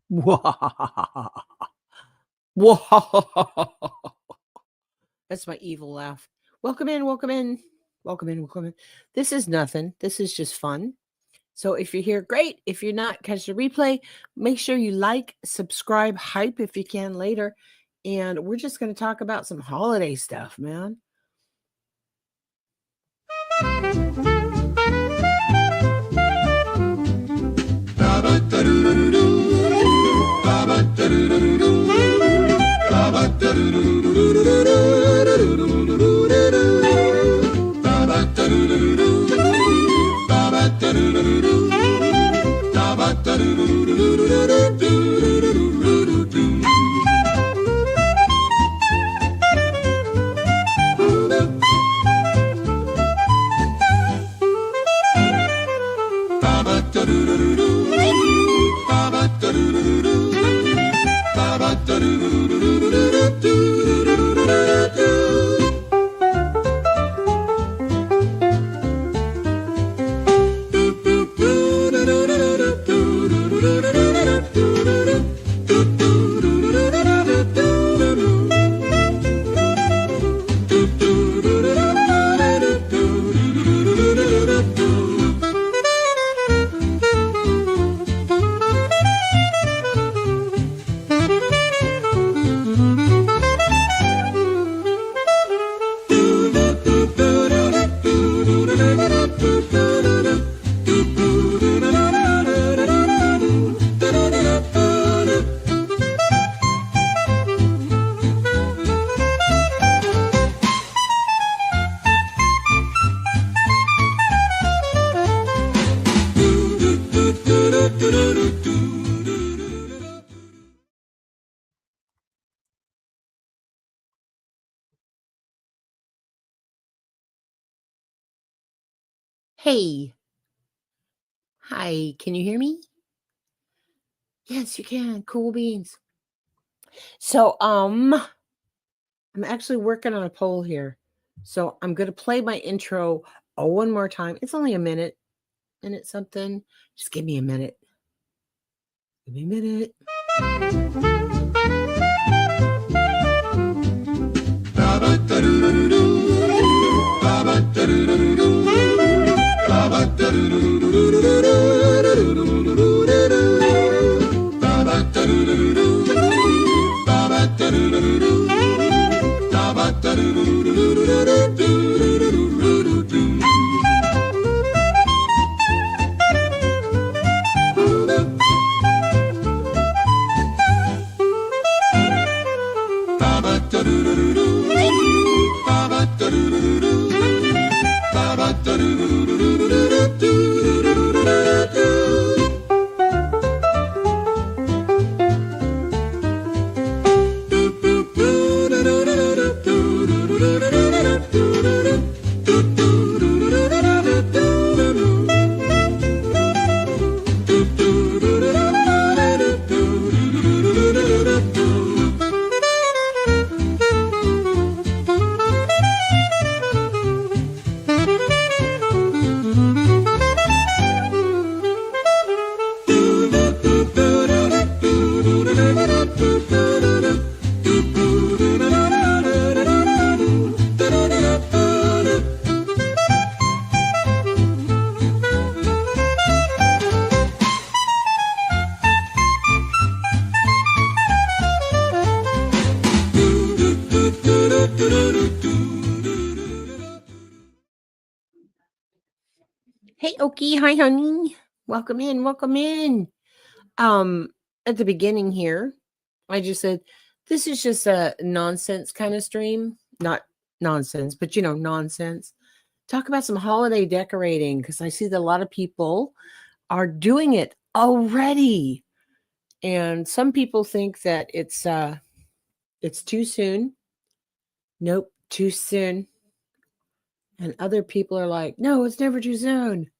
That's my evil laugh. Welcome in, welcome in, welcome in, welcome in. This is nothing. This is just fun. So if you're here, great. If you're not, catch the replay. Make sure you like, subscribe, hype if you can later. And we're just going to talk about some holiday stuff, man. Hey. Hi, can you hear me? Yes, you can. Cool beans. So, I'm actually working on a poll here. So I'm going to play my intro one more time. It's only a minute something. Just give me a minute. Give me a minute. Hey, Okie. Hi, honey. Welcome in. Welcome in. At the beginning here, I just said, this is just a nonsense kind of stream. Not nonsense, but nonsense. Talk about some holiday decorating because I see that a lot of people are doing it already. And some people think that it's too soon. Nope, too soon. And other people are like, no, it's never too soon.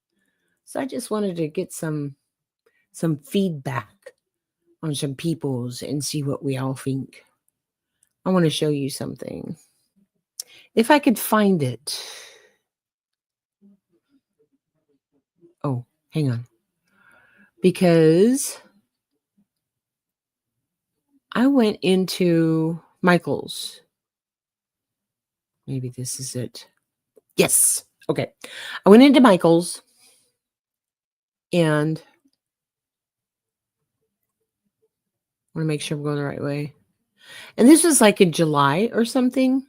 So I just wanted to get some feedback on some people's and see what we all think. I want to show you something. If I could find it. Oh, hang on. Because I went into Michael's. Maybe this is it. Yes. Okay. I went into Michael's and I want to make sure I'm going the right way. And this was like in July or something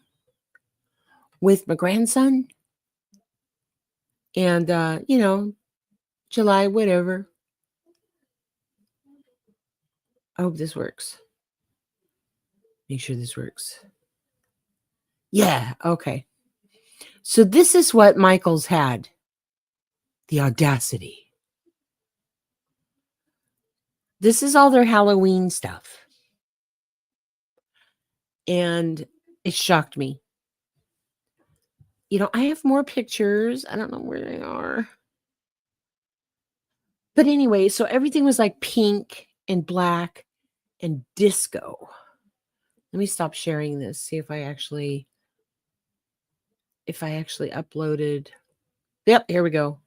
with my grandson. And, July, whatever. I hope this works. Make sure this works. Yeah. Okay. So this is what Michael's had. The audacity. This is all their Halloween stuff. And it shocked me. I have more pictures. I don't know where they are. But anyway, so everything was like pink and black and disco. Let me stop sharing this. See if I actually uploaded. Yep, here we go.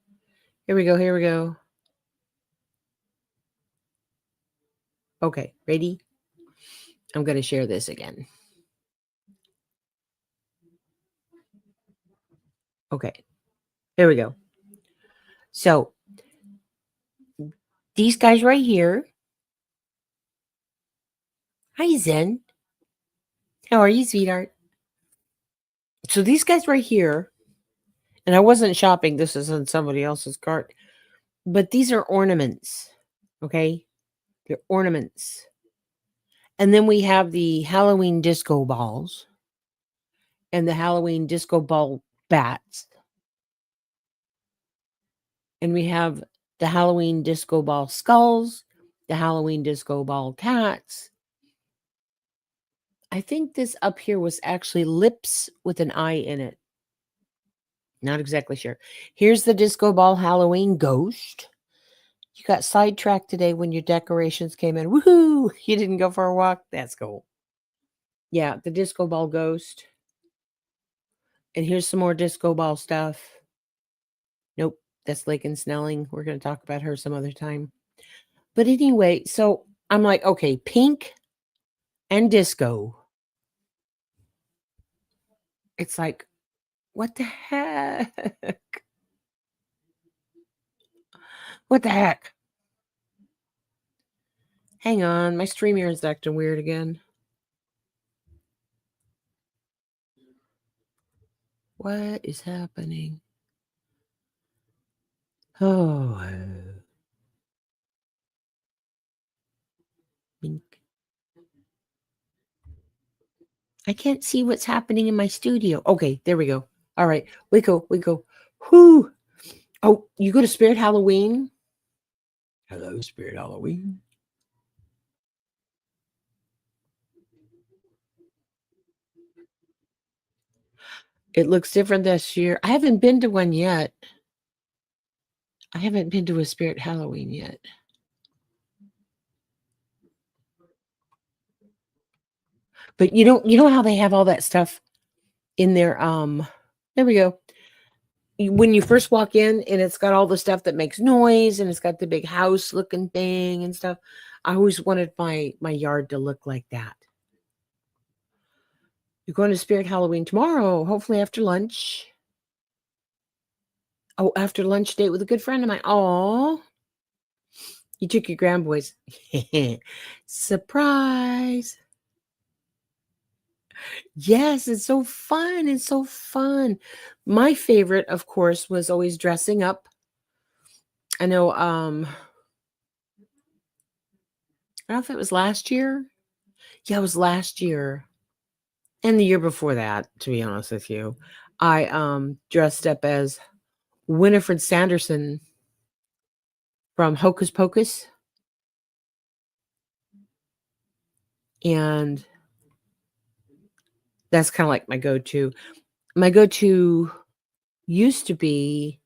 Here we go. Okay, ready? I'm going to share this again. Okay, here we go. So, these guys right here. Hi, Zen. How are you, sweetheart? So, these guys right here, and I wasn't shopping. This is on somebody else's cart. But these are ornaments, okay? They're ornaments. And then we have the Halloween disco balls and the Halloween disco ball bats. And we have the Halloween disco ball skulls, the Halloween disco ball cats. I think this up here was actually lips with an eye in it. Not exactly sure. Here's the disco ball Halloween ghost. You got sidetracked today when your decorations came in. Woohoo! You didn't go for a walk? That's cool. Yeah, the disco ball ghost. And here's some more disco ball stuff. Nope, that's Lakin Snelling. We're going to talk about her some other time. But anyway, so I'm like, okay, pink and disco. It's like, what the heck? What the heck? Hang on, my StreamYard is acting weird again. What is happening? Oh. Pink. I can't see what's happening in my studio. Okay, there we go. All right, we go. Whoo. Oh, you go to Spirit Halloween? Hello, Spirit Halloween. It looks different this year. I haven't been to one yet. I haven't been to a Spirit Halloween yet. But you know how they have all that stuff in their there we go. When you first walk in and it's got all the stuff that makes noise and it's got the big house looking thing and stuff. I always wanted my yard to look like that. You're going to Spirit Halloween tomorrow, hopefully after lunch. Oh, after lunch date with a good friend of mine. Oh, you took your grandboys. Surprise. Yes, it's so fun. It's so fun. My favorite, of course, was always dressing up. I know, I don't know if it was last year. Yeah, it was last year. And the year before that, to be honest with you. I dressed up as Winifred Sanderson from Hocus Pocus. And that's kind of like my go-to. My go-to used to be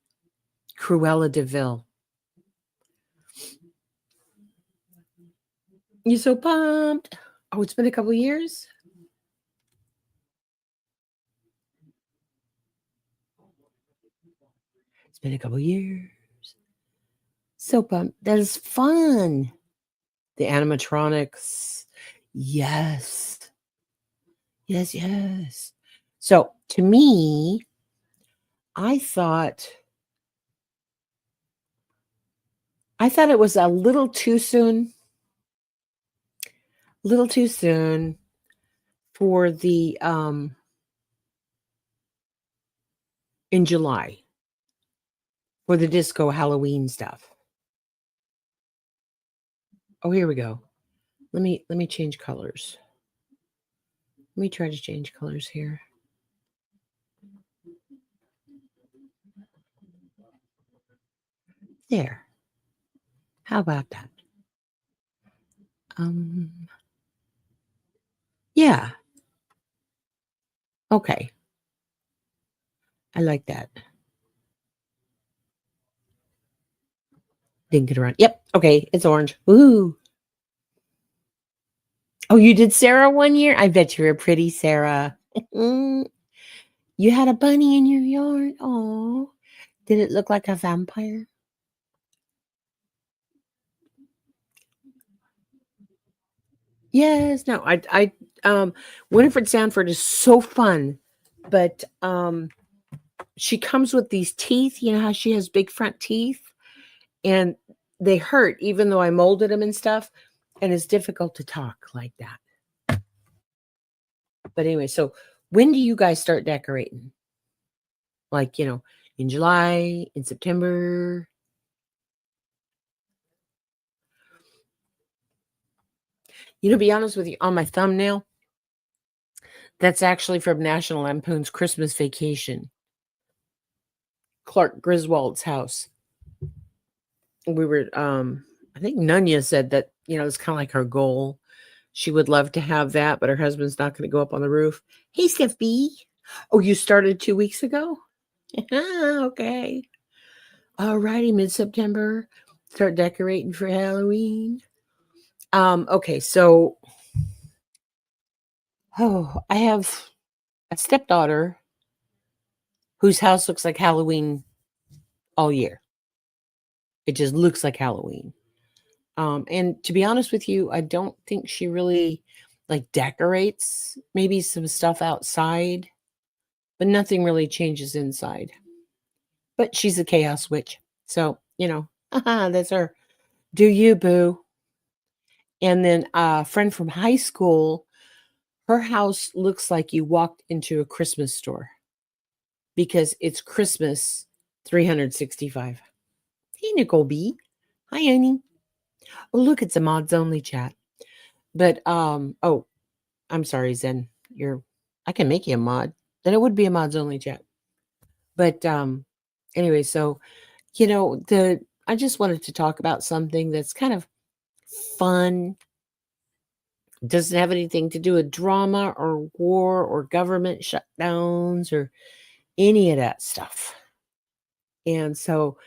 Cruella de Vil. You so pumped? Oh, it's been a couple years. It's been a couple years. So pumped. That is fun. The animatronics. Yes. Yes, yes. So to me, I thought it was a little too soon for the in July for the disco Halloween stuff. Oh, here we go. Let me change colors. Let me try to change colors here. There. How about that? Um yeah. Okay. I like that. Didn't get around. Yep. Okay. It's orange. Ooh. Oh, you did Sarah one year? I bet you were pretty, Sarah. Mm, you had a bunny in your yard. Oh, did it look like a vampire? Yes. No. Winifred Sanford is so fun, but she comes with these teeth. You know how she has big front teeth, and they hurt, even though I molded them and stuff. And it's difficult to talk like that. But anyway, so when do you guys start decorating? Like, in July, in September? To be honest with you, on my thumbnail, that's actually from National Lampoon's Christmas Vacation. Clark Griswold's house. We were, I think Nunya said that, it's kind of like her goal. She would love to have that, but her husband's not going to go up on the roof. Hey, Steffi. Oh, you started 2 weeks ago? Okay. All righty, mid-September. Start decorating for Halloween. Okay, so I have a stepdaughter whose house looks like Halloween all year. It just looks like Halloween. And to be honest with you, I don't think she really like decorates. Maybe some stuff outside, but nothing really changes inside. But she's a chaos witch. So, that's her. Do you, boo? And then a friend from high school, her house looks like you walked into a Christmas store because it's Christmas 365. Hey, Nicole B. Hi, Annie. Oh, look, it's a mods only chat. But oh, I'm sorry, Zen. I can make you a mod. Then it would be a mods only chat. But anyway, so I just wanted to talk about something that's kind of fun. Doesn't have anything to do with drama or war or government shutdowns or any of that stuff. And so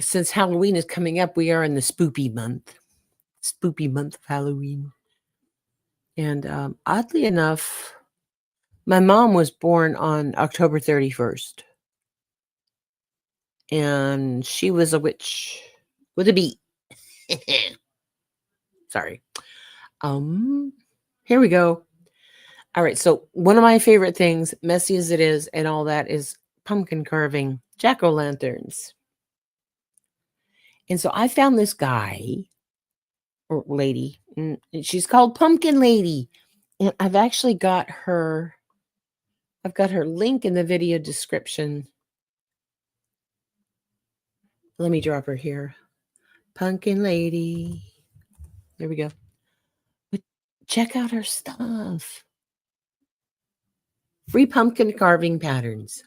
since Halloween is coming up, we are in the spoopy month of Halloween. And oddly enough, my mom was born on October 31st. And she was a witch with a B. Sorry. Here we go. All right. So one of my favorite things, messy as it is and all that, is pumpkin carving, jack-o'-lanterns. And so I found this guy or lady, and she's called Pumpkin Lady. And I've got her link in the video description. Let me drop her here. Pumpkin Lady. There we go. But check out her stuff. Free pumpkin carving patterns.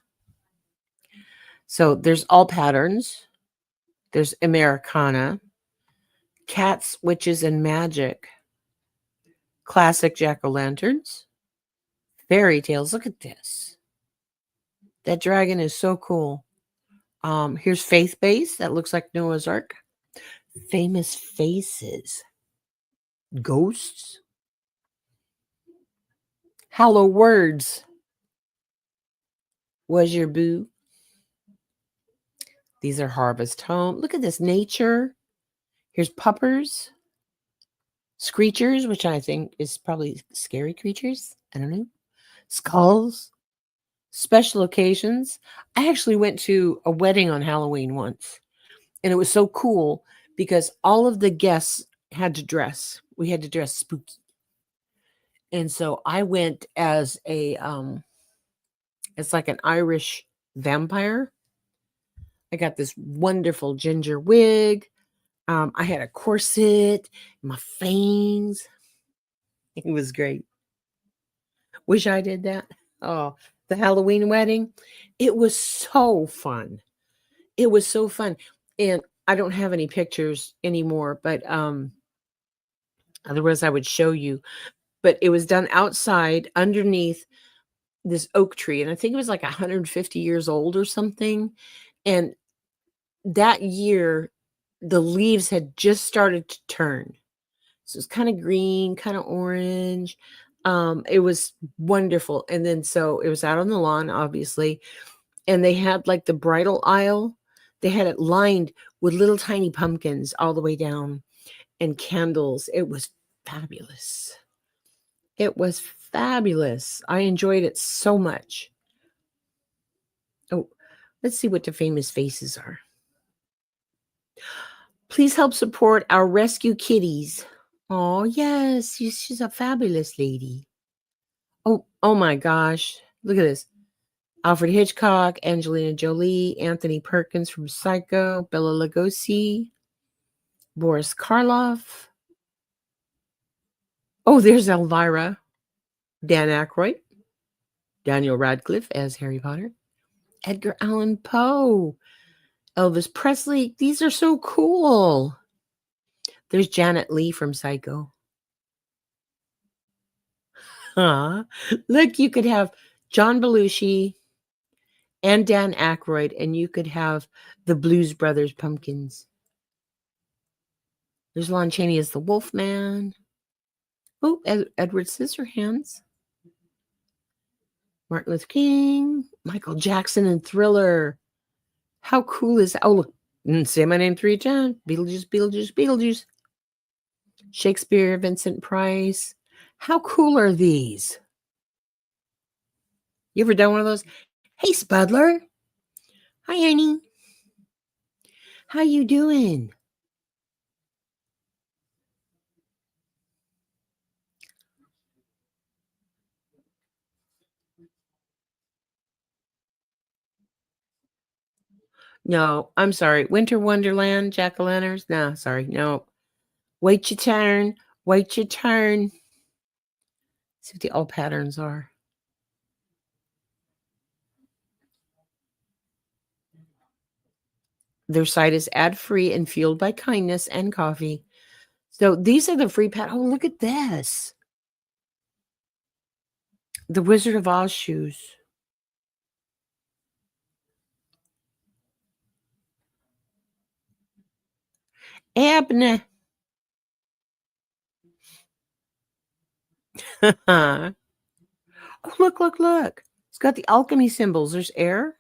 So there's all patterns. There's Americana, cats, witches, and magic, classic jack-o'-lanterns, fairy tales. Look at this. That dragon is so cool. Here's faith-based. That looks like Noah's Ark. Famous faces. Ghosts. Hollow words. Was your boo? These are harvest home. Look at this nature. Here's puppers. Screechers, which I think is probably scary creatures. I don't know. Skulls, special occasions. I actually went to a wedding on Halloween once, and it was so cool because all of the guests had to dress. We had to dress spooky. And so I went as a it's like an Irish vampire. I got this wonderful ginger wig. I had a corset, my fangs. It was great. Wish I did that. Oh, the Halloween wedding. It was so fun. It was so fun. And I don't have any pictures anymore, but otherwise I would show you. But it was done outside underneath this oak tree. And I think it was like 150 years old or something. And that year, the leaves had just started to turn. So it's kind of green, kind of orange. It was wonderful. And then so it was out on the lawn, obviously. And they had like the bridal aisle. They had it lined with little tiny pumpkins all the way down and candles. It was fabulous. It was fabulous. I enjoyed it so much. Oh, let's see what the famous faces are. Please help support our rescue kitties. Oh, yes, she's a fabulous lady. Oh my gosh. Look at this. Alfred Hitchcock, Angelina Jolie, Anthony Perkins from Psycho, Bela Lugosi, Boris Karloff. Oh, there's Elvira, Dan Aykroyd, Daniel Radcliffe as Harry Potter, Edgar Allan Poe, Elvis Presley. These are so cool. There's Janet Leigh from Psycho. Huh. Look, you could have John Belushi and Dan Aykroyd, and you could have the Blues Brothers pumpkins. There's Lon Chaney as the Wolfman. Oh, Edward Scissorhands. Martin Luther King. Michael Jackson and Thriller. How cool is that? Oh, look. Say my name 3 times. Beetlejuice, Beetlejuice, Beetlejuice. Shakespeare, Vincent Price. How cool are these? You ever done one of those? Hey, Spudler. Hi, Annie. How you doing? No, I'm sorry. Winter Wonderland, jack-o'-lanterns. No, sorry. No. Wait your turn. Wait your turn. See what the all patterns are. Their site is ad-free and fueled by kindness and coffee. So these are the free Oh, look at this. The Wizard of Oz shoes. Abner. Oh, look, look, look. It's got the alchemy symbols. There's air.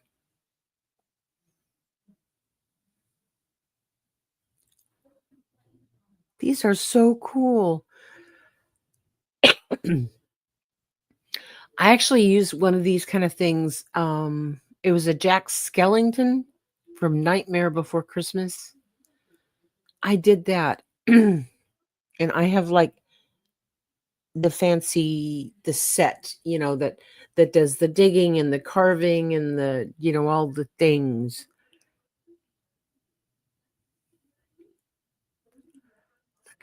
These are so cool. I actually used one of these kind of things. It was a Jack Skellington from Nightmare Before Christmas. I did that. And I have like the set, that does the digging and the carving and all the things.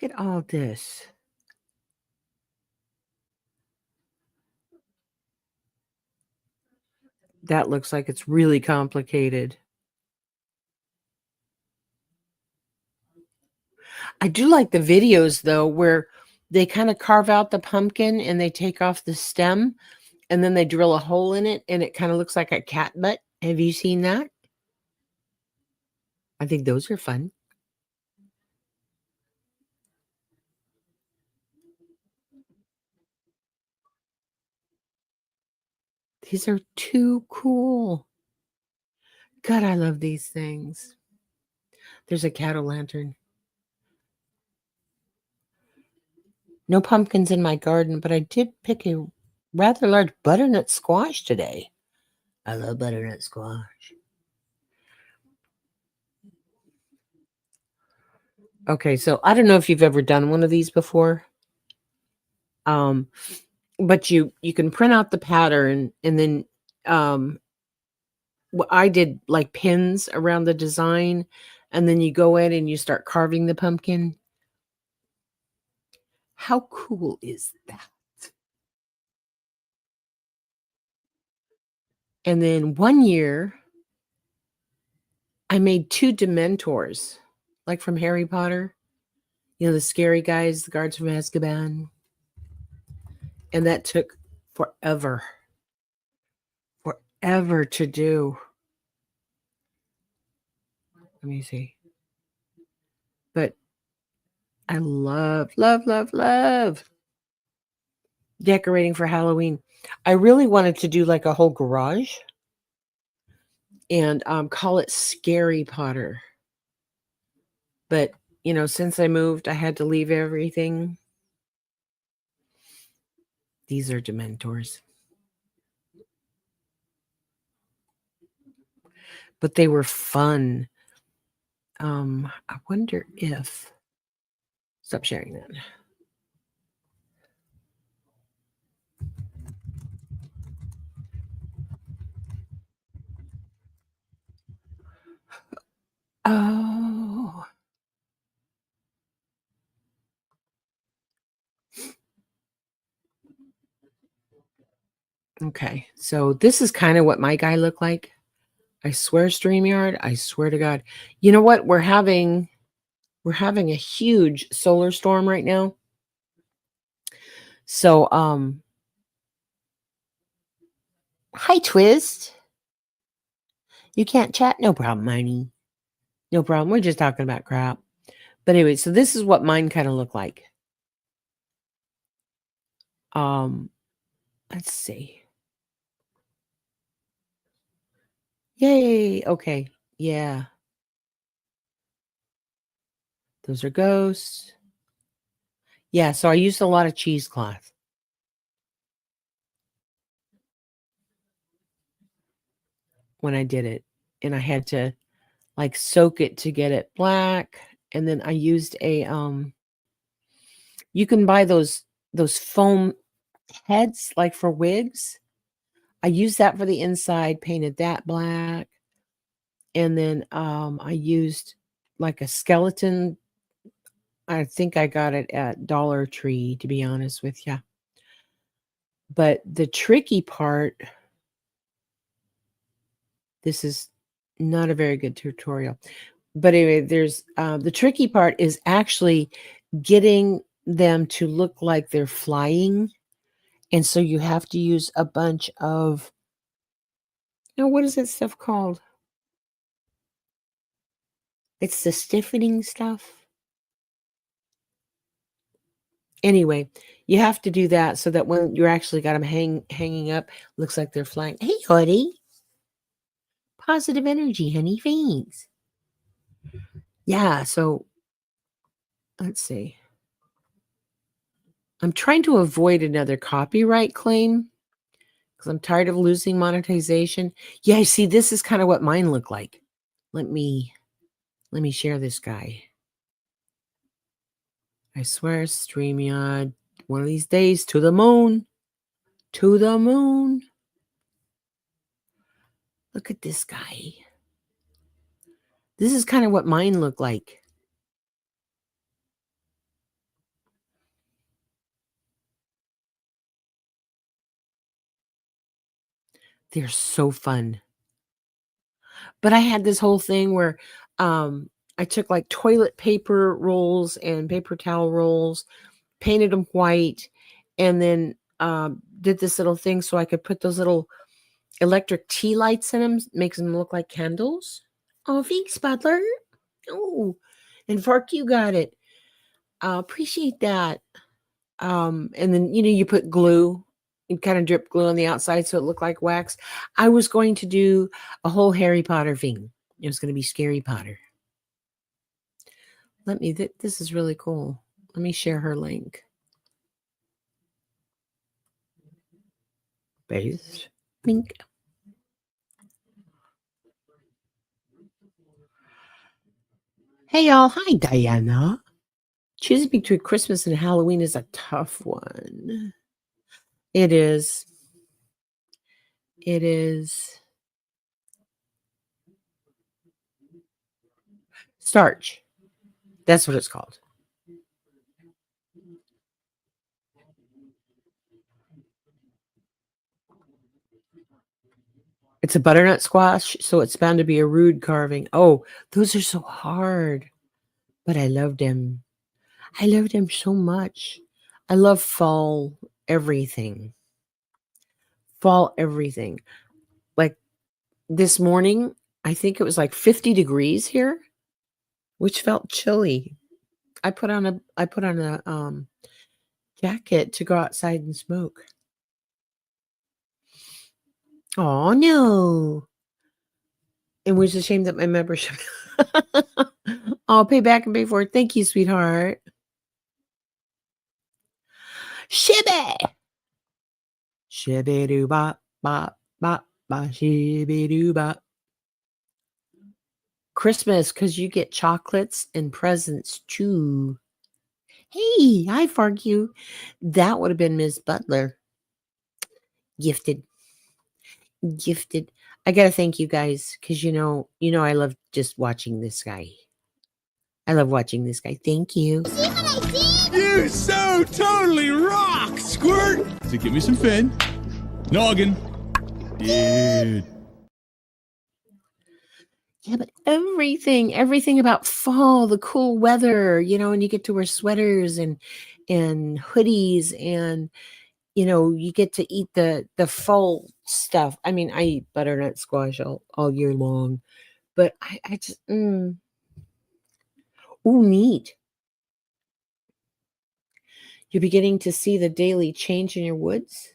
Look at all this. That looks like it's really complicated. I do like the videos though, where they kind of carve out the pumpkin and they take off the stem and then they drill a hole in it and it kind of looks like a cat butt. Have you seen that? I think those are fun. These are too cool. God, I love these things. There's a cat-o'-lantern. No pumpkins in my garden, but I did pick a rather large butternut squash today. I love butternut squash. Okay, so I don't know if you've ever done one of these before. But you can print out the pattern, and then I did like pins around the design, and then you go in and you start carving the pumpkin. How cool is that? And then one year I made 2 Dementors, like from Harry Potter. You know, the scary guys, the guards from Azkaban. And that took forever. Forever to do. Let me see. But I love decorating for Halloween. I really wanted to do like a whole garage and call it Scary Potter. But, you know, since I moved, I had to leave everything. These are Dementors. But they were fun. I wonder if... Stop sharing that. Oh. Okay. So this is kind of what my guy looked like. I swear, StreamYard, I swear to God. You know what? We're having a huge solar storm right now. So, hi, Twist. You can't chat? No problem, honey. No problem. We're just talking about crap. But anyway, so this is what mine kind of look like. Let's see. Yay. Okay. Yeah. Those are ghosts. Yeah, so I used a lot of cheesecloth when I did it. And I had to like soak it to get it black. And then I used a you can buy those foam heads like for wigs. I used that for the inside, painted that black. And then I used like a skeleton. I think I got it at Dollar Tree, to be honest with you. But the tricky part, this is not a very good tutorial. But anyway, there's the tricky part is actually getting them to look like they're flying. And so you have to use a bunch of, what is that stuff called? It's the stiffening stuff. Anyway, you have to do that so that when you're actually got them hanging up, looks like they're flying. Hey, honey. Positive energy, honey. Thanks. Yeah, so let's see. I'm trying to avoid another copyright claim because I'm tired of losing monetization. Yeah, see, this is kind of what mine look like. Let me share this guy. I swear, StreamYard, one of these days, to the moon. To the moon. Look at this guy. This is kind of what mine look like. They're so fun. But I had this whole thing where I took like toilet paper rolls and paper towel rolls, painted them white, and then did this little thing so I could put those little electric tea lights in them, makes them look like candles. Oh, thanks, Butler. Oh, and Fork, you got it. Appreciate that. And then, you put glue. You kind of drip glue on the outside so it looked like wax. I was going to do a whole Harry Potter thing. It was going to be Scary Potter. This is really cool. Let me share her link. Base. Mink. Hey, y'all. Hi, Diana. Choosing between Christmas and Halloween is a tough one. It is. It is. Starch. That's what it's called. It's a butternut squash, so it's bound to be a rude carving. Oh, those are so hard. But I loved them. I loved them so much. I love fall everything. Fall everything. Like this morning, I think it was like 50 degrees here, which felt chilly. I put on a jacket to go outside and smoke. Oh no. It was a shame that my membership I'll pay back and pay for it. Thank you, sweetheart. Shibby. Shibby doo bop bop bop bop shibby doo bop. Christmas, because you get chocolates and presents too. Hey, I argue. That would have been Ms. Butler. Gifted. Gifted. I gotta thank you guys because you know I love just watching this guy. I love watching this guy. Thank you. See what I did? You so totally rock, Squirt! So give me some fin. Noggin. Dude. Yeah, but everything about fall, the cool weather, and you get to wear sweaters and hoodies and you get to eat the fall stuff. I mean, I eat butternut squash all year long, but I just ooh, neat. You're beginning to see the daily change in your woods.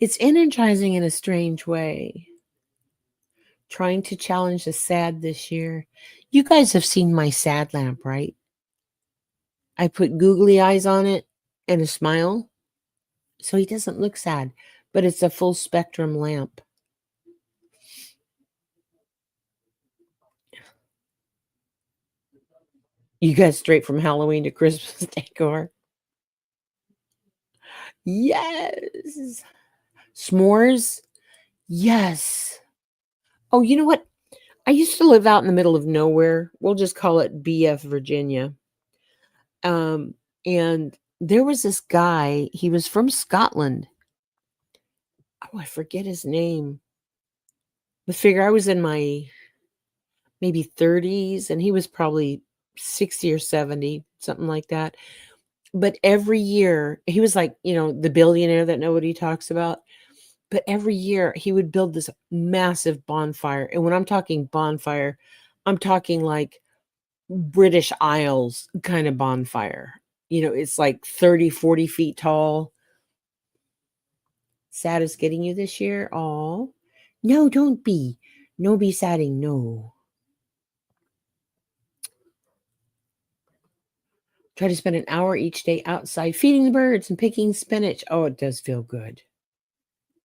It's energizing in a strange way. Trying to challenge the sad this year. You guys have seen my sad lamp, right? I put googly eyes on it and a smile. So he doesn't look sad, but it's a full spectrum lamp. You guys straight from Halloween to Christmas decor. Yes. S'mores. Yes. Oh, you know what? I used to live out in the middle of nowhere. We'll just call it BF, Virginia. And there was this guy, he was from Scotland. Oh, I forget his name. But figure I was in my maybe 30s and he was probably 60 or 70, something like that. But every year, he was like, the billionaire that nobody talks about. But every year he would build this massive bonfire. And when I'm talking bonfire, I'm talking like British Isles kind of bonfire. It's like 30, 40 feet tall. Sad is getting you this year? Oh, no, don't be. No be sadding, no. Try to spend an hour each day outside feeding the birds and picking spinach. Oh, it does feel good.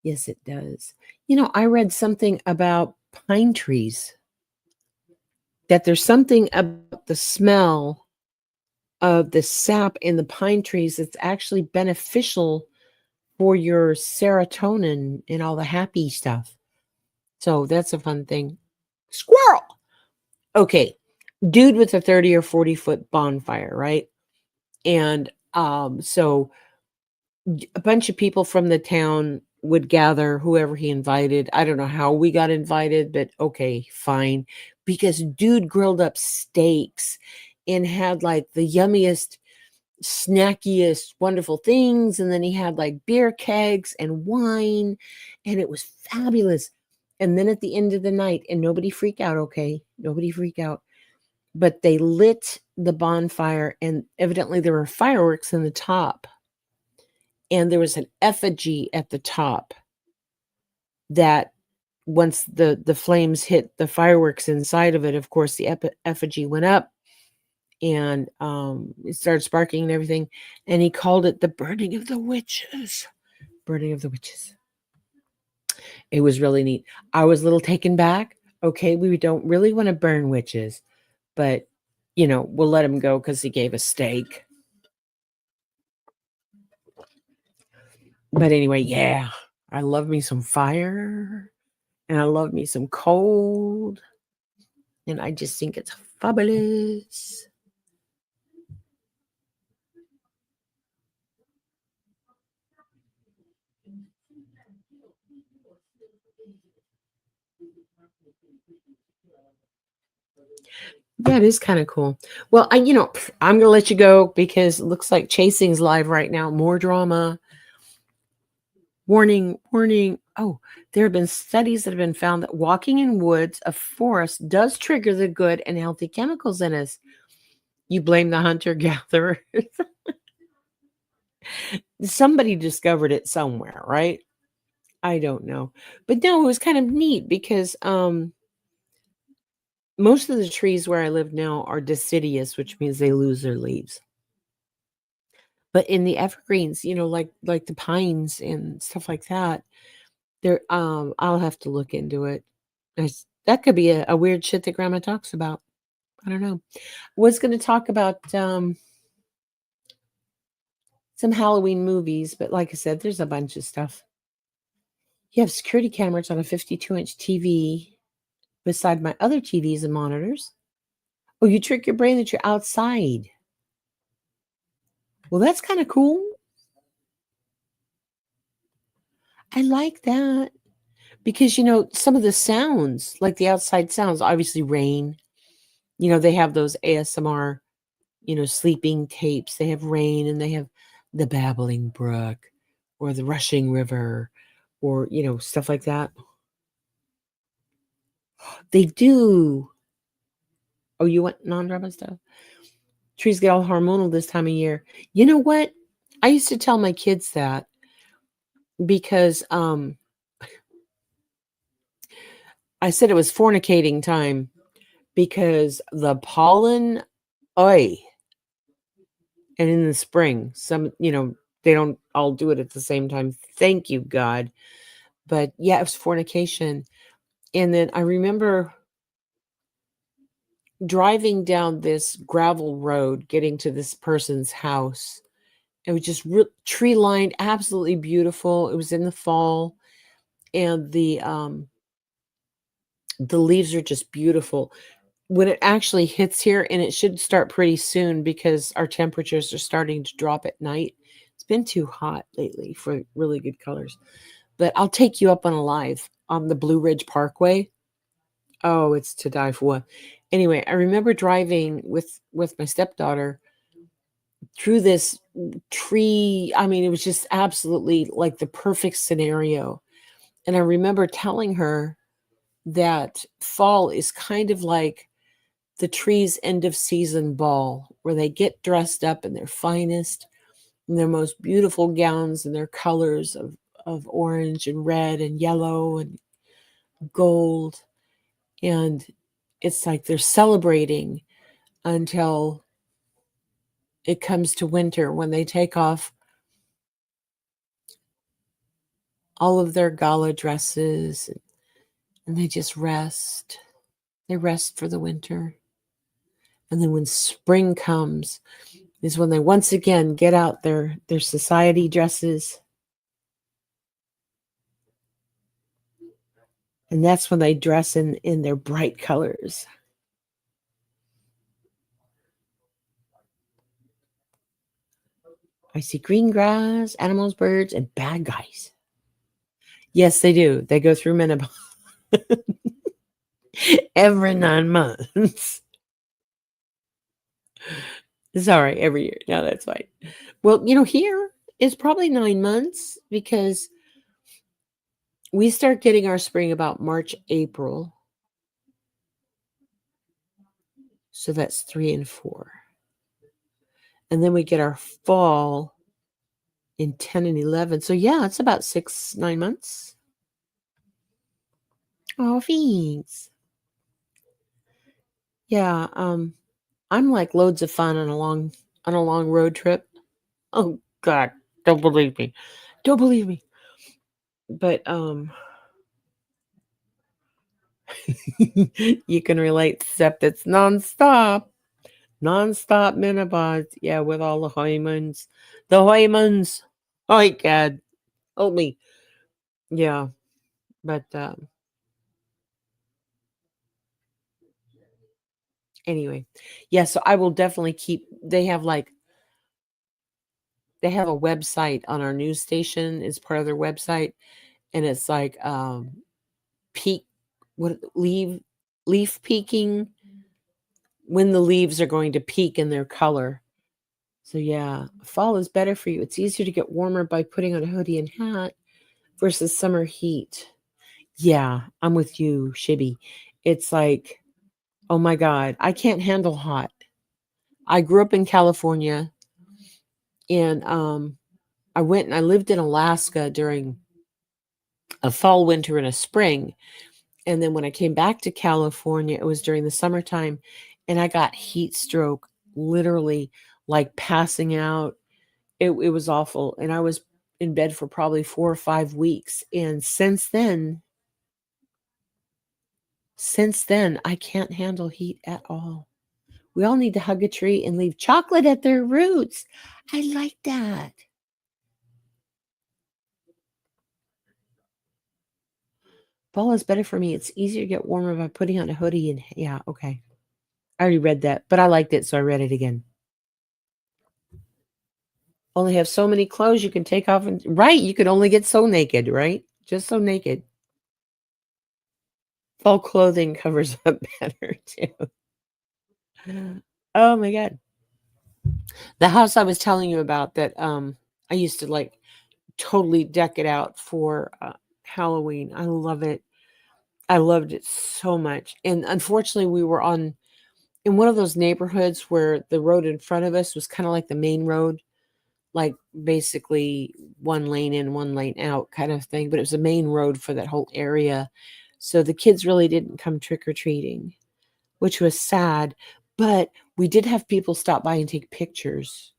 Yes, it does. I read something about pine trees, that there's something about the smell of the sap in the pine trees that's actually beneficial for your serotonin and all the happy stuff. So that's a fun thing. Squirrel. Okay. Dude with a 30 or 40 foot bonfire, right? And so a bunch of people from the town would gather, whoever he invited. I don't know how we got invited, but okay, fine. Because dude grilled up steaks and had like the yummiest, snackiest, wonderful things. And then he had like beer kegs and wine, and it was fabulous. And then at the end of the night, and nobody freak out, okay? Nobody freak out. But they lit the bonfire, and evidently there were fireworks in the top. And there was an effigy at the top that once the flames hit the fireworks inside of it, of course, the effigy went up and it started sparking and everything. And he called it the burning of the witches. Burning of the witches. It was really neat. I was a little taken back. Okay, we don't really want to burn witches, but we'll let him go because he gave us steak. But anyway, yeah, I love me some fire and I love me some cold. And I just think it's fabulous. Yeah, it is kind of cool. Well, I'm going to let you go because it looks like Chasing's live right now. More drama. Warning, warning. Oh, there have been studies that have been found that walking in woods of forest does trigger the good and healthy chemicals in us. You blame the hunter-gatherer. Somebody discovered it somewhere, right? I don't know. But no, it was kind of neat because most of the trees where I live now are deciduous, which means they lose their leaves. But in the evergreens, like the pines and stuff like that, I'll have to look into it. That could be a weird shit that grandma talks about. I don't know. Was going to talk about some Halloween movies, but like I said, there's a bunch of stuff. You have security cameras on a 52-inch TV beside my other TVs and monitors. Oh, you trick your brain that you're outside. Well, that's kind of cool. I like that because, some of the sounds, like the outside sounds, obviously rain, they have those ASMR, sleeping tapes. They have rain and they have the babbling brook or the rushing river or, stuff like that. They do. Oh, you want non-drama stuff? Trees get all hormonal this time of year. You know what? I used to tell my kids that because I said it was fornicating time because the pollen, oi, and in the spring, some, they don't all do it at the same time. Thank you, God. But yeah, it was fornication. And then I remember driving down this gravel road, getting to this person's house. It was just tree lined, absolutely beautiful. It was in the fall, and the leaves are just beautiful. When it actually hits here, and it should start pretty soon because our temperatures are starting to drop at night. It's been too hot lately for really good colors. But I'll take you up on a live on the Blue Ridge Parkway. Oh, it's to die for. Anyway, I remember driving with my stepdaughter through this tree. I mean, it was just absolutely like the perfect scenario. And I remember telling her that fall is kind of like the tree's end of season ball, where they get dressed up in their finest, in their most beautiful gowns and their colors of orange and red and yellow and gold. And it's like they're celebrating until it comes to winter when they take off all of their gala dresses and they just rest. They rest for the winter. And then when spring comes is when they once again get out their society dresses. And that's when they dress in their bright colors. I see green grass, animals, birds, and bad guys. Yes, they do. They go through menopause every 9 months. Sorry, every year. No, that's fine. Well, here it's probably 9 months because we start getting our spring about March, April. So that's 3 and 4. And then we get our fall in 10 and 11. So yeah, it's about 6-9 months. Oh, thanks. Yeah, I'm like loads of fun on a long road trip. Oh God, don't believe me. Don't believe me. But You can relate, except it's nonstop. Nonstop menopause. Yeah, with all the hormones. The hormones. Oh my God. Help me. Yeah. But anyway. Yeah, so I will definitely keep they have a website on our news station as part of their website, and it's like peak what leaf peaking, when the leaves are going to peak in their color. So yeah, fall is better for you. It's easier to get warmer by putting on a hoodie and hat versus summer heat. Yeah, I'm with you, Shibby. It's like, oh my God, I can't handle hot. I grew up in California, and I went and I lived in Alaska during a fall, winter, and a spring. And then when I came back to California, it was during the summertime, and I got heat stroke, literally like passing out. It was awful. And I was in bed for probably 4 or 5 weeks. And since then, I can't handle heat at all. We all need to hug a tree and leave chocolate at their roots. I like that. Fall is better for me. It's easier to get warmer by putting on a hoodie and yeah, okay. I already read that, but I liked it, so I read it again. Only have so many clothes you can take off and right, you could only get so naked, right? Just so naked. Fall clothing covers up better too. Oh my God. The house I was telling you about that I used to like totally deck it out for Halloween. I love it. I loved it so much. And unfortunately, we were in one of those neighborhoods where the road in front of us was kind of like the main road, like basically one lane in, one lane out kind of thing. But it was a main road for that whole area. So the kids really didn't come trick or treating, which was sad. But we did have people stop by and take pictures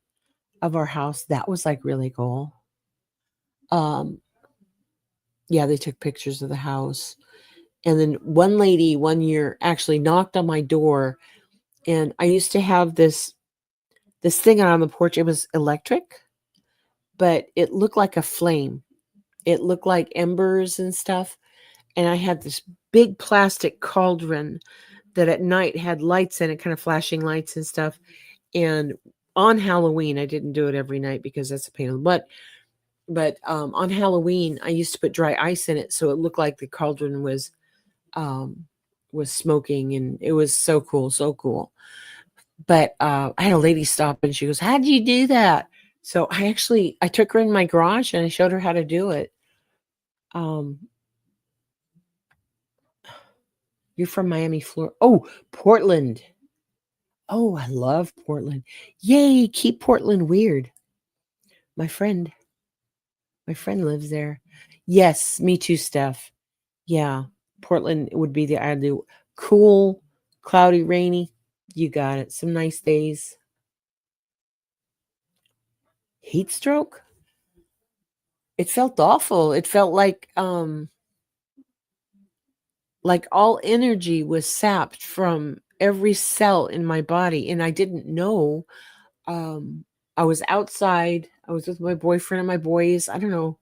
of our house. That was like really cool. Um, yeah, they took pictures of the house. And then one lady one year actually knocked on my door, and I used to have this thing on the porch. It was electric, but it looked like a flame. It looked like embers and stuff. And I had this big plastic cauldron that at night had lights in it, kind of flashing lights and stuff. And on Halloween, I didn't do it every night because that's a pain in the butt. But on Halloween, I used to put dry ice in it, so it looked like the cauldron was smoking, and it was so cool, so cool. But I had a lady stop, and she goes, "How did you do that?" So I took her in my garage and I showed her how to do it. Um, you're from Miami, Florida. Oh, Portland. Oh, I love Portland. Yay, keep Portland weird. My friend, my friend lives there. Yes, me too, Steph. Yeah, Portland would be the ideal. Cool, cloudy, rainy. You got it. Some nice days. Heat stroke? It felt awful. It felt like all energy was sapped from every cell in my body, and I didn't know. Um, I was outside. I was with my boyfriend and my boys. I don't know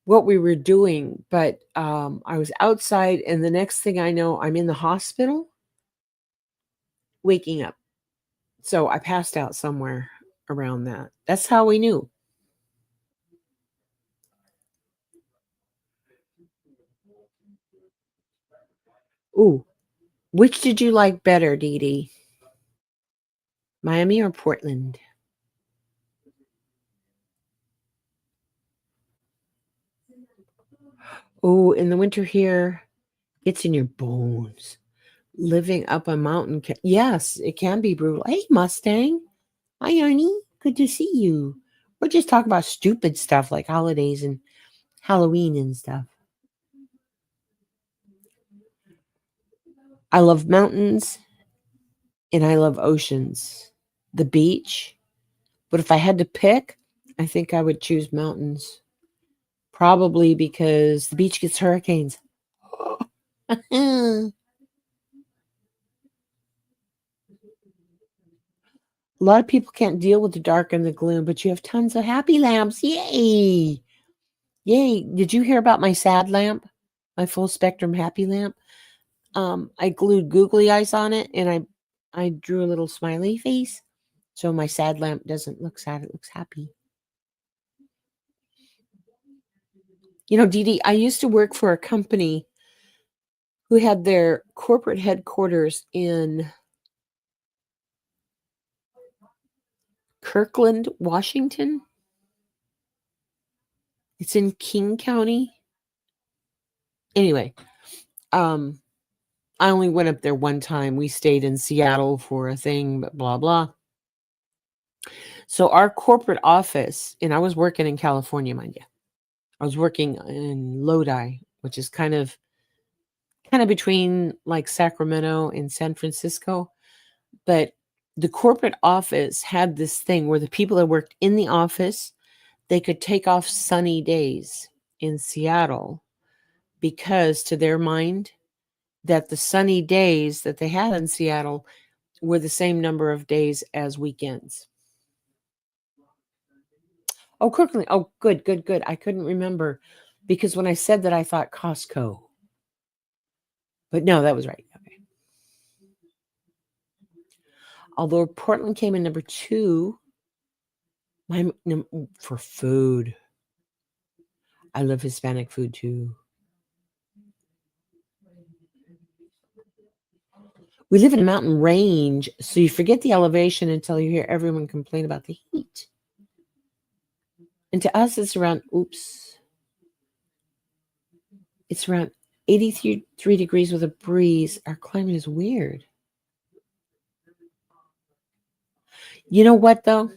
what we were doing, but I was outside, and the next thing I know, I'm in the hospital, waking up. So I passed out somewhere around that. That's how we knew. Ooh, which did you like better, Dee Dee? Miami or Portland? Oh, in the winter here, it's in your bones. Living up a mountain, yes, it can be brutal. Hey, Mustang. Hi, Arnie. Good to see you. We're just talking about stupid stuff like holidays and Halloween and stuff. I love mountains and I love oceans, the beach. But if I had to pick, I think I would choose mountains. Probably because the beach gets hurricanes. A lot of people can't deal with the dark and the gloom, but you have tons of happy lamps. Yay! Yay. Did you hear about my sad lamp? My full spectrum happy lamp? I glued googly eyes on it and I drew a little smiley face. So my sad lamp doesn't look sad, it looks happy. You know, Dee Dee, I used to work for a company who had their corporate headquarters in Kirkland, Washington. It's in King County. Anyway, I only went up there one time. We stayed in Seattle for a thing, but blah, blah. So our corporate office, and I was working in California, mind you. I was working in Lodi, which is kind of between like Sacramento and San Francisco. But the corporate office had this thing where the people that worked in the office, they could take off sunny days in Seattle because to their mind that the sunny days that they had in Seattle were the same number of days as weekends. Oh, Kirkland. Oh, good, good, good. I couldn't remember because when I said that, I thought Costco. But no, that was right. Okay. Although Portland came in number 2 for food. I love Hispanic food too. We live in a mountain range, so you forget the elevation until you hear everyone complain about the heat. And to us, it's around, it's around 83 degrees with a breeze. Our climate is weird. You know what, though?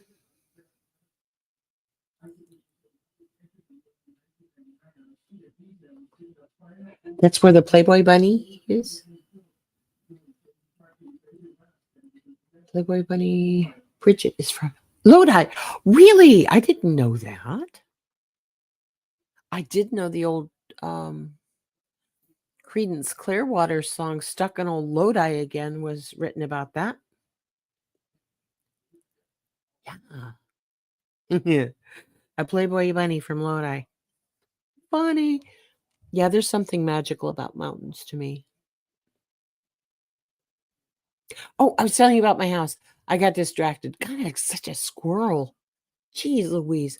That's where the Playboy Bunny is. Playboy Bunny Bridget is from Lodi. Really? I didn't know that. I did know the old Creedence Clearwater song Stuck in Old Lodi Again was written about that. Yeah. A Playboy Bunny from Lodi. Funny. Yeah, there's something magical about mountains to me. Oh, I was telling you about my house. I got distracted. God, I'm such a squirrel. Jeez Louise.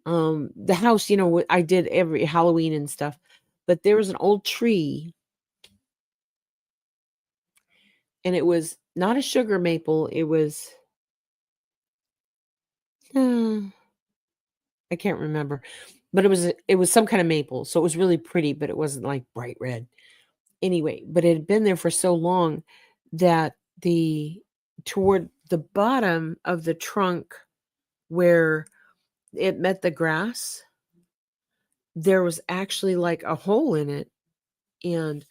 The house, you know, I did every Halloween and stuff, but there was an old tree and it was not a sugar maple. It was, I can't remember, but it was some kind of maple. So it was really pretty, but it wasn't like bright red. Anyway, but it had been there for so long that toward the bottom of the trunk where it met the grass, there was actually like a hole in it. And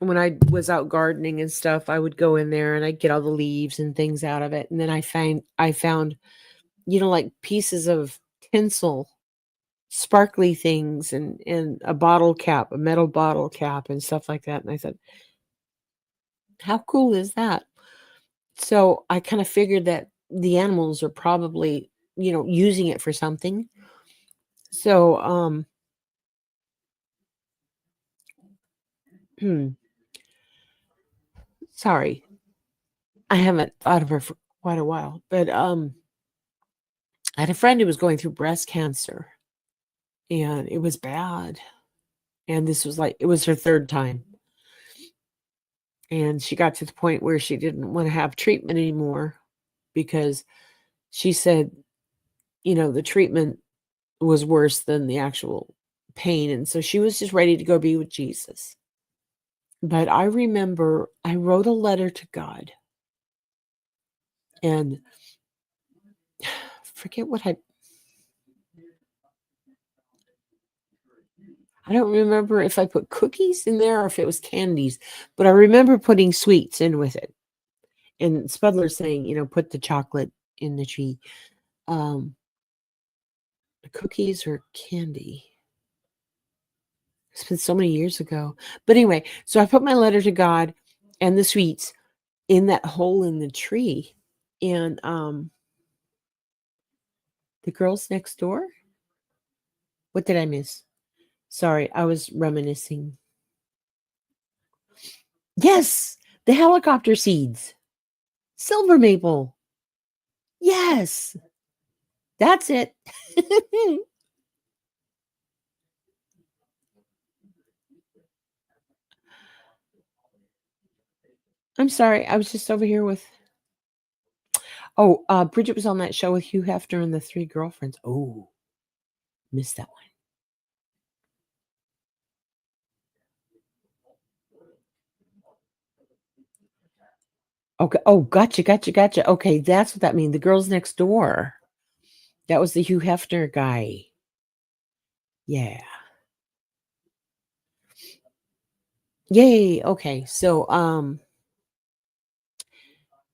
when I was out gardening and stuff, I would go in there and I'd get all the leaves and things out of it. And then I found, you know, like pieces of tinsel, sparkly things and a bottle cap, a metal bottle cap and stuff like that. And I thought, how cool is that? So I kind of figured that the animals are probably, you know, using it for something. So, sorry, I haven't thought of her for quite a while, but I had a friend who was going through breast cancer and it was bad. And this was like, it was her 3rd time. And she got to the point where she didn't want to have treatment anymore because she said, you know, the treatment was worse than the actual pain. And so she was just ready to go be with Jesus. But I remember I wrote a letter to God and forget what I don't remember if I put cookies in there or if it was candies, but I remember putting sweets in with it. And Spudler saying, you know, put the chocolate in the tree. Cookies or candy. It's been so many years ago. But anyway, so I put my letter to God and the sweets in that hole in the tree. And the girls next door. What did I miss? Sorry, I was reminiscing. Yes, the helicopter seeds. Silver maple. Yes, that's it. I'm sorry. I was just over here with. Oh, Bridget was on that show with Hugh Hefner and the three girlfriends. Oh, missed that one. Okay. Oh, gotcha. Okay, that's what that means. The girls next door. That was the Hugh Hefner guy. Yeah. Yay. Okay. So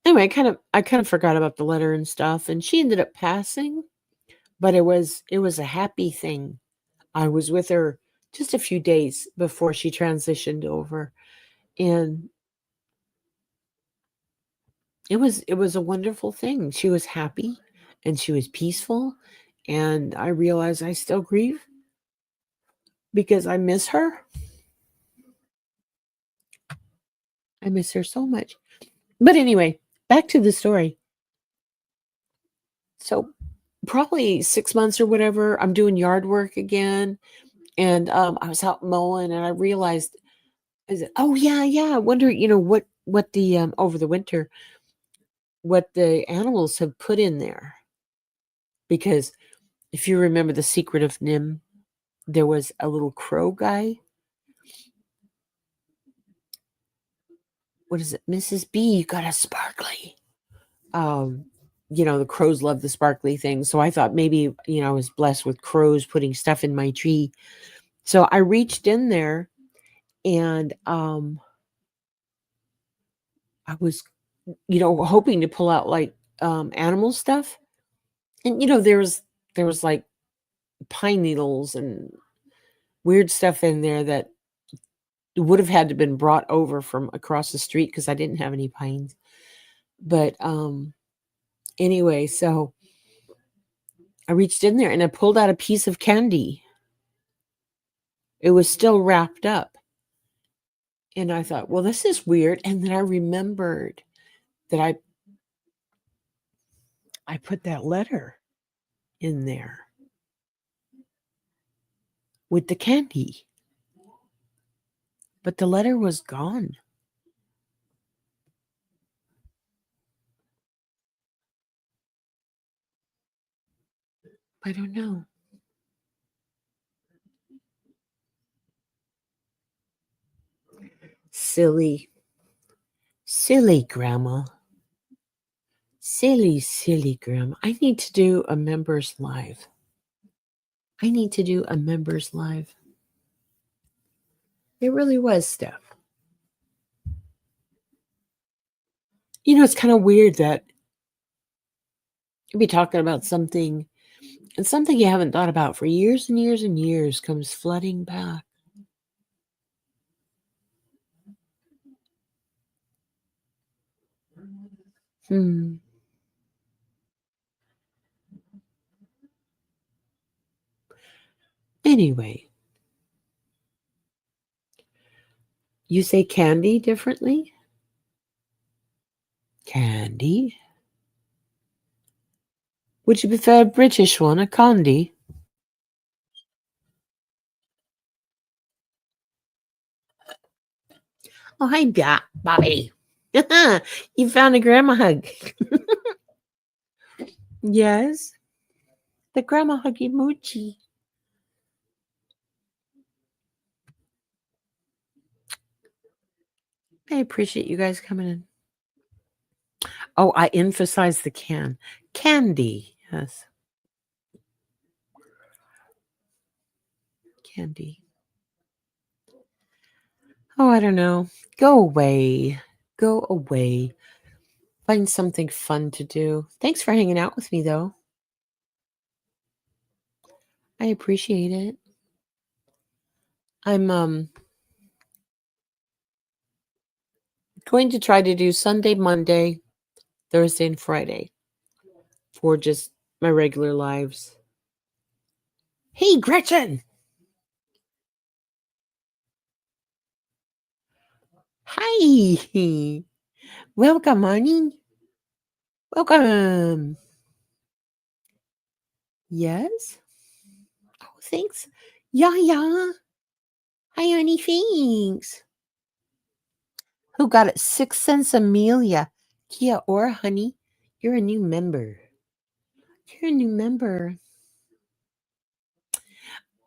anyway, I kind of forgot about the letter and stuff, and she ended up passing, but it was a happy thing. I was with her just a few days before she transitioned over, and it was a wonderful thing. She was happy and she was peaceful, and I realize I still grieve because I miss her. I miss her so much. But anyway, back to the story. So probably 6 months or whatever, I'm doing yard work again, and I was out mowing, and I realized, I said, "Oh yeah. I wonder, what the over the winter, what the animals have put in there." Because if you remember the secret of Nim, there was a little crow guy. What is it, Mrs. B? You got a sparkly. The crows love the sparkly things, so I thought maybe I was blessed with crows putting stuff in my tree. So I reached in there, and I was hoping to pull out like animal stuff, and there was like pine needles and weird stuff in there that would have had to been brought over from across the street because I didn't have any pines. But anyway, so I reached in there and I pulled out a piece of candy. It was still wrapped up. And I thought, well, this is weird. And then I remembered that I put that letter in there with the candy. But the letter was gone. I don't know. Silly grandma. Silly grandma. I need to do a members live. It really was, Steph. It's kind of weird that you'll be talking about something, and something you haven't thought about for years and years and years comes flooding back. Anyway, you say candy differently? Candy? Would you prefer a British one, a candy? Oh, hi, Bobby. You found a grandma hug. Yes. The grandma hug emoji. I appreciate you guys coming in. Oh, I emphasize the candy. Yes. Candy. Oh, I don't know. Go away. Find something fun to do. Thanks for hanging out with me, though. I appreciate it. I'm going to try to do Sunday, Monday, Thursday, and Friday for just my regular lives. Hey, Gretchen! Hi! Welcome, honey. Welcome. Yes? Oh, thanks. Yeah. Hi, honey. Thanks. Who got it? 6 cents Amelia. Kia ora, honey. You're a new member. You're a new member.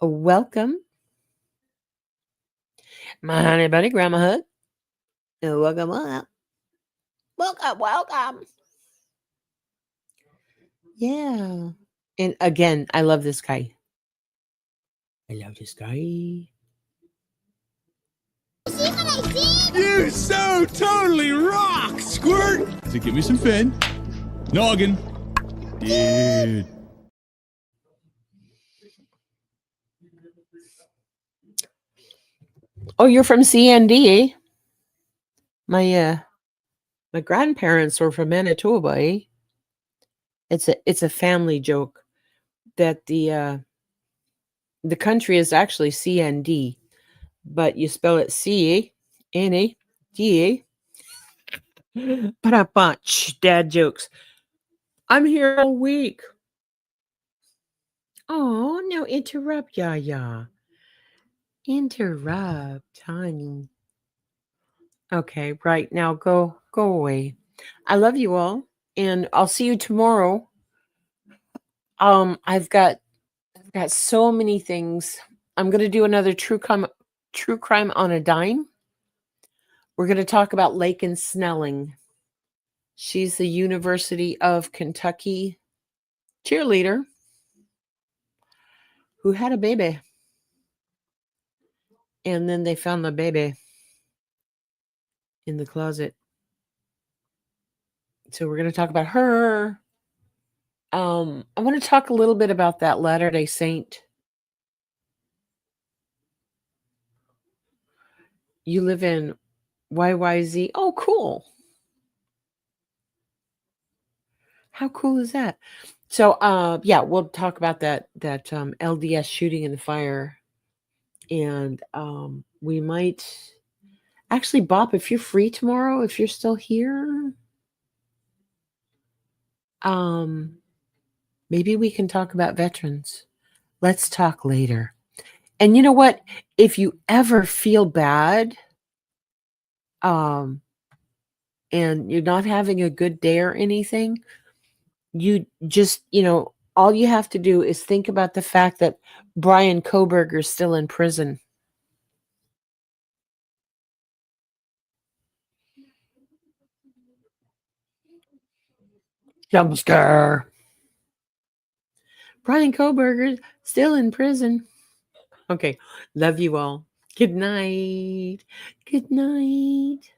Welcome. My honey bunny grandma hug. Welcome up. Welcome. Yeah. And again, I love this guy. I love this guy. You so totally rock, Squirt! So give me some fin. Noggin. Dude. Oh, you're from CND, eh? My grandparents were from Manitoba, eh? It's a family joke that the country is actually CND, but you spell it CNADA. But a bunch dad jokes. I'm here all week. Oh, no, interrupt, yeah. Interrupt, honey. Okay, right now go away. I love you all, and I'll see you tomorrow. I've got so many things. I'm gonna do another true crime on a dime. We're gonna talk about Lakin Snelling. She's the University of Kentucky cheerleader who had a baby. And then they found the baby in the closet. So we're going to talk about her. I want to talk a little bit about that Latter-day Saint. You live in YYZ. Oh, cool. How cool is that? So, yeah, we'll talk about that LDS shooting in the fire. And we might actually, Bob, if you're free tomorrow, if you're still here, maybe we can talk about veterans. Let's talk later. And you know what? If you ever feel bad, and you're not having a good day or anything, you just, all you have to do is think about the fact that Brian Koberger's still in prison. Jump scare. Brian Koberger's still in prison. Okay. Love you all. Good night. Good night.